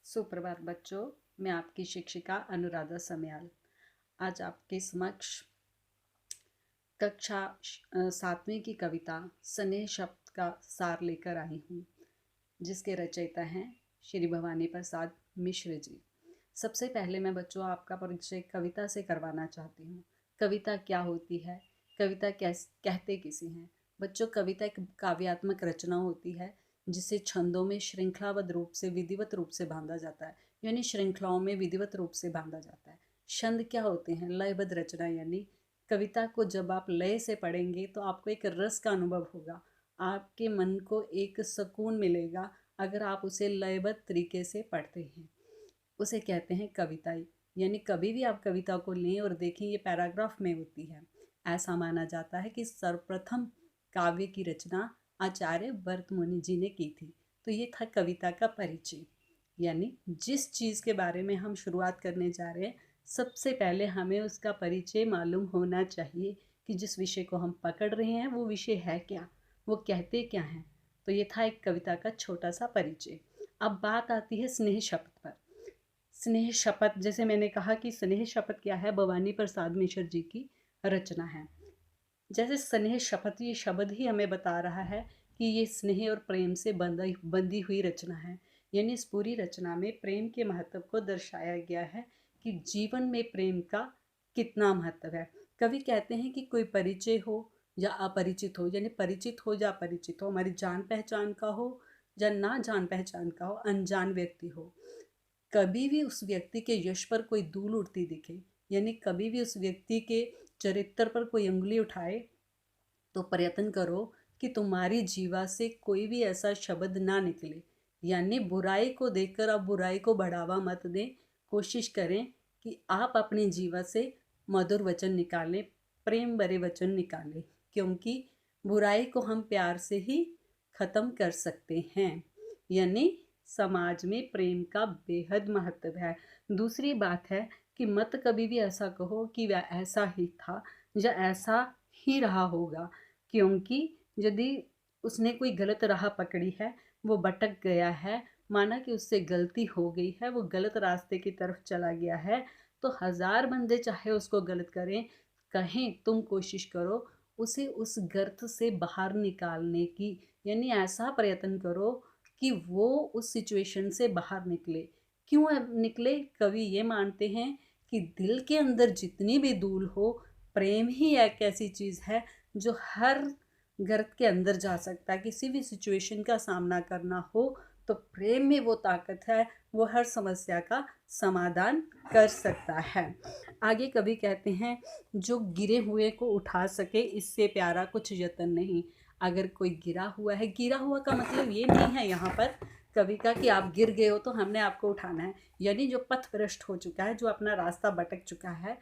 सुप्रभात बच्चों, मैं आपकी शिक्षिका अनुराधा समयाल आज आपके समक्ष कक्षा 7वीं की कविता स्नेह शब्द का सार लेकर आई हूँ, जिसके रचयिता हैं श्री भवानी प्रसाद मिश्र जी। सबसे पहले मैं बच्चों आपका परिचय कविता से करवाना चाहती हूँ। कविता क्या होती है, कविता कहते किसे हैं। बच्चों, कविता एक काव्यात्मक रचना होती है जिसे छंदों में श्रृंखलाबद्ध रूप से विधिवत रूप से बांधा जाता है, यानी श्रृंखलाओं में विधिवत रूप से बांधा जाता है। छंद क्या होते हैं? लयबद्ध रचना, यानी कविता को जब आप लय से पढ़ेंगे तो आपको एक रस का अनुभव होगा, आपके मन को एक सुकून मिलेगा अगर आप उसे लयबद्ध तरीके से पढ़ते हैं। उसे कहते हैं कविताई। यानी कभी भी आप कविता को लें और देखें, ये पैराग्राफ में होती है। ऐसा माना जाता है कि सर्वप्रथम काव्य की रचना आचार्य भरतमुनि जी ने की थी। तो ये था कविता का परिचय। यानी जिस चीज़ के बारे में हम शुरुआत करने जा रहे हैं, सबसे पहले हमें उसका परिचय मालूम होना चाहिए कि जिस विषय को हम पकड़ रहे हैं वो विषय है क्या, वो कहते क्या हैं। तो ये था एक कविता का छोटा सा परिचय। अब बात आती है स्नेह शब्द पर। स्नेह शपथ, जैसे मैंने कहा कि स्नेह शपथ क्या है, भवानी प्रसाद मिश्र जी की रचना है। जैसे स्नेह शपथ, ये शब्द ही हमें बता रहा है कि ये स्नेह और प्रेम से बंधी हुई रचना है। यानी इस पूरी रचना में प्रेम के महत्व को दर्शाया गया है कि जीवन में प्रेम का कितना महत्व है। कवि कहते हैं कि कोई परिचय हो या अपरिचित हो, यानी परिचित हो या अपरिचित हो, हमारी जान पहचान का हो या ना जान पहचान का हो, अनजान व्यक्ति हो, कभी भी उस व्यक्ति के यश पर कोई धूल उड़ती दिखे, यानी कभी भी उस व्यक्ति के चरित्र पर कोई उंगली उठाए, तो प्रयत्न करो कि तुम्हारी जीवा से कोई भी ऐसा शब्द ना निकले। यानी बुराई को देखकर आप बुराई को बढ़ावा मत दें। कोशिश करें कि आप अपनी जीवा से मधुर वचन निकालें, प्रेम भरे वचन निकालें, क्योंकि बुराई को हम प्यार से ही ख़त्म कर सकते हैं। यानी समाज में प्रेम का बेहद महत्व है। दूसरी बात है कि मत कभी भी ऐसा कहो कि वह ऐसा ही था या ऐसा ही रहा होगा, क्योंकि यदि उसने कोई गलत राह पकड़ी है, वो भटक गया है, माना कि उससे गलती हो गई है, वो गलत रास्ते की तरफ चला गया है, तो हजार बंदे चाहे उसको गलत करें, कहें, तुम कोशिश करो उसे उस गर्त से बाहर निकालने की। यानी ऐसा प्रयत्न करो कि वो उस सिचुएशन से बाहर निकले। क्यों निकले? कवि ये मानते हैं कि दिल के अंदर जितनी भी धूल हो, प्रेम ही एक ऐसी चीज़ है जो हर गर्त के अंदर जा सकता है। किसी भी सिचुएशन का सामना करना हो तो प्रेम में वो ताकत है, वो हर समस्या का समाधान कर सकता है। आगे कवि कहते हैं, जो गिरे हुए को उठा सके इससे प्यारा कुछ यतन नहीं। अगर कोई गिरा हुआ है, गिरा हुआ का मतलब ये नहीं है यहाँ पर कवि का कि आप गिर गए हो तो हमने आपको उठाना है। यानी जो पथ भ्रष्ट हो चुका है, जो अपना रास्ता भटक चुका है,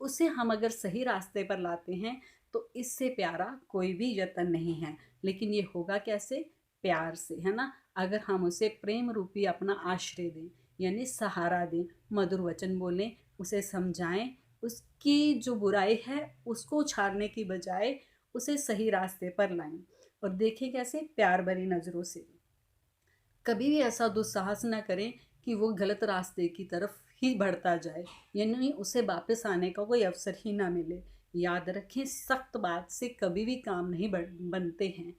उसे हम अगर सही रास्ते पर लाते हैं तो इससे प्यारा कोई भी यत्न नहीं है। लेकिन ये होगा कैसे? प्यार से, है ना। अगर हम उसे प्रेम रूपी अपना आश्रय दें, यानी सहारा दें, मधुर वचन बोलें, उसे समझाएं, उसकी जो बुराई है उसको उछालने की बजाय उसे सही रास्ते पर लाएं, और देखें कैसे? प्यार भरी नज़रों से। कभी भी ऐसा दुस्साहस ना करें कि वो गलत रास्ते की तरफ ही बढ़ता जाए, यानी उसे वापस आने का कोई अवसर ही ना मिले। याद रखें, सख्त बात से कभी भी काम नहीं बनते हैं।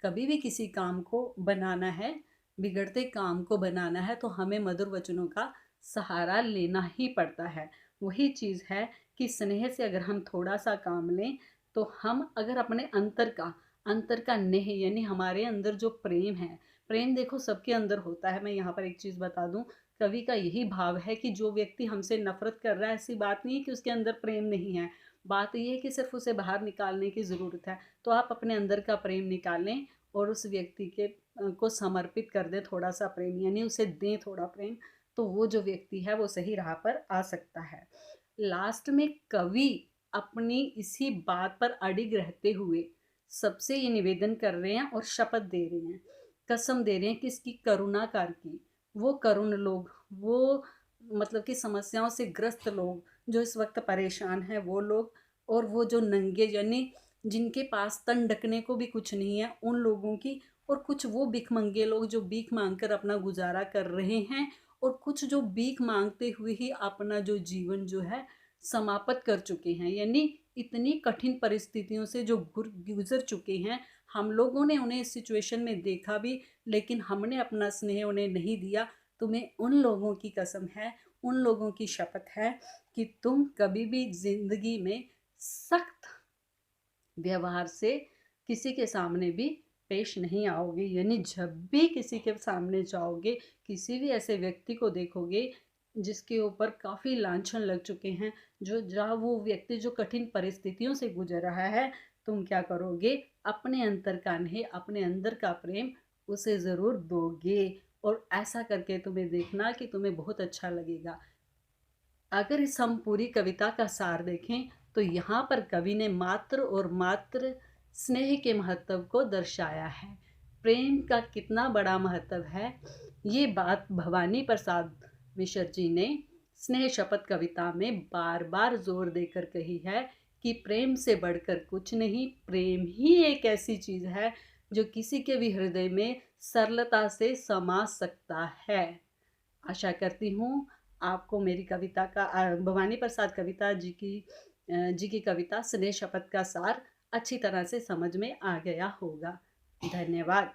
कभी भी किसी काम को बनाना है, बिगड़ते काम को बनाना है, तो हमें मधुर वचनों का सहारा लेना ही पड़ता है। वही चीज़ है कि स्नेह से अगर हम थोड़ा सा काम लें, तो हम अगर अपने अंतर का नेह, यानी हमारे अंदर जो प्रेम है, प्रेम देखो सबके अंदर होता है। मैं यहाँ पर एक चीज़ बता दूँ, कवि का यही भाव है कि जो व्यक्ति हमसे नफरत कर रहा है, ऐसी बात नहीं है कि उसके अंदर प्रेम नहीं है। बात यह है कि सिर्फ उसे बाहर निकालने की ज़रूरत है। तो आप अपने अंदर का प्रेम निकालें और उस व्यक्ति के को समर्पित कर दें थोड़ा सा प्रेम, यानी उसे दें थोड़ा प्रेम, तो वो जो व्यक्ति है वो सही राह पर आ सकता है। लास्ट में कवि अपनी इसी बात पर अडिग रहते हुए सबसे ये निवेदन कर रहे हैं और शपथ दे रहे हैं, कसम दे रहे हैं कि इसकी करुणाकार की। वो करुण लोग, वो मतलब कि समस्याओं से ग्रस्त लोग जो इस वक्त परेशान हैं, वो लोग, और वो जो नंगे, यानी जिनके पास तन ढकने को भी कुछ नहीं है, उन लोगों की, और कुछ वो भिखमंगे लोग जो भीख मांग कर अपना गुजारा कर रहे हैं और कुछ जो भीख मांगते हुए ही अपना जो जीवन जो है समाप्त कर चुके हैं, यानी इतनी कठिन परिस्थितियों से जो गुजर चुके हैं। हम लोगों ने उन्हें इस सिचुएशन में देखा भी, लेकिन हमने अपना स्नेह उन्हें नहीं दिया। तुम्हें उन लोगों की कसम है, उन लोगों की शपथ है कि तुम कभी भी जिंदगी में सख्त व्यवहार से किसी के सामने भी पेश नहीं आओगे। यानी जब भी किसी के सामने जाओगे, किसी भी ऐसे व्यक्ति को देखोगे जिसके ऊपर काफ़ी लांछन लग चुके हैं, जो जहाँ वो व्यक्ति जो कठिन परिस्थितियों से गुजर रहा है, तुम क्या करोगे? अपने अंतर का नहीं, अपने अंदर का प्रेम उसे ज़रूर दोगे। और ऐसा करके तुम्हें देखना कि तुम्हें बहुत अच्छा लगेगा। अगर इस हम पूरी कविता का सार देखें तो यहाँ पर कवि ने मात्र और मात्र स्नेह के महत्व को दर्शाया है। प्रेम का कितना बड़ा महत्व है, ये बात भवानी प्रसाद मिश्र जी ने स्नेह शपथ कविता में बार बार जोर देकर कही है कि प्रेम से बढ़कर कुछ नहीं, प्रेम ही एक ऐसी चीज़ है जो किसी के भी हृदय में सरलता से समा सकता है। आशा करती हूँ आपको मेरी कविता का भवानी प्रसाद कविता जी की कविता स्नेह शपथ का सार अच्छी तरह से समझ में आ गया होगा। धन्यवाद।